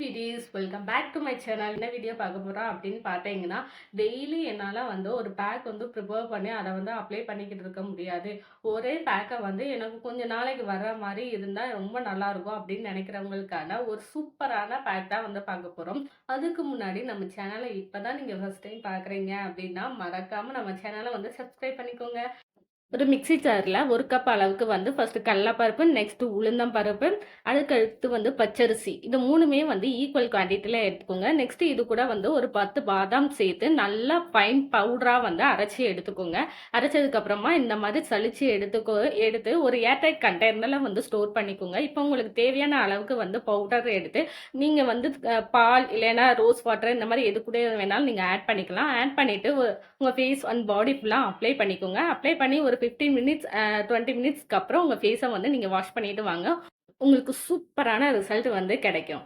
Videos welcome back to my channel. என்ன video பார்க்க போகிறோம் அப்படின்னு பார்த்தீங்கன்னா, டெய்லி என்னால் வந்து ஒரு பேக் வந்து ப்ரிப்பேர் பண்ணி அதை வந்து அப்ளை பண்ணிக்கிட்டு இருக்க முடியாது. ஒரே பேக்கை வந்து எனக்கு கொஞ்சம் நாளைக்கு வர்ற மாதிரி இருந்தால் ரொம்ப நல்லாயிருக்கும் அப்படின்னு நினைக்கிறவங்களுக்கான ஒரு சூப்பரான பேக் தான் வந்து பார்க்க போகிறோம். அதுக்கு முன்னாடி நம்ம சேனலை இப்போ தான் நீங்கள் ஃபஸ்ட் டைம் பார்க்குறீங்க அப்படின்னா மறக்காமல் நம்ம சேனலை வந்து சப்ஸ்கிரைப் பண்ணிக்கோங்க. ஒரு மிக்ஸி ஜாரில் 1 கப் அளவுக்கு வந்து ஃபர்ஸ்ட் கடலப்பருப்பு, நெக்ஸ்ட் உளுந்தம் பருப்பு, அதுக்கடுத்து வந்து பச்சரிசி. இது 3மே வந்து ஈக்குவல் குவான்டிட்டியில் எடுத்துக்கோங்க. நெக்ஸ்ட் இது கூட வந்து ஒரு 10 பாதாம் சேர்த்து நல்லா ஃபைன் பவுடராக வந்து அரைச்சி எடுத்துக்கோங்க. அரைச்சதுக்கப்புறமா இந்த மாதிரி சலிச்சு எடுத்து ஒரு ஏர்டைட் கண்டெய்னரில் வந்து ஸ்டோர் பண்ணிக்கோங்க. இப்போ உங்களுக்கு தேவையான அளவுக்கு வந்து பவுடர் எடுத்து நீங்கள் வந்து பால் இல்லைன்னா ரோஸ் வாட்டர் இந்த மாதிரி எது கூட வேணாலும் நீங்கள் ஆட் பண்ணிக்கலாம். ஆட் பண்ணிவிட்டு உங்கள் ஃபேஸ் அண்ட் பாடி ஃபுல்லாக அப்ளை பண்ணிக்கோங்க. அப்ளை பண்ணி ஒரு 15 மினிட்ஸ் 20 மினிட்ஸ்க்கு அப்புறம் உங்கள் ஃபேஸை வந்து நீங்கள் வாஷ் பண்ணிட்டு வாங்க. உங்களுக்கு சூப்பரான ரிசல்ட் வந்து கிடைக்கும்.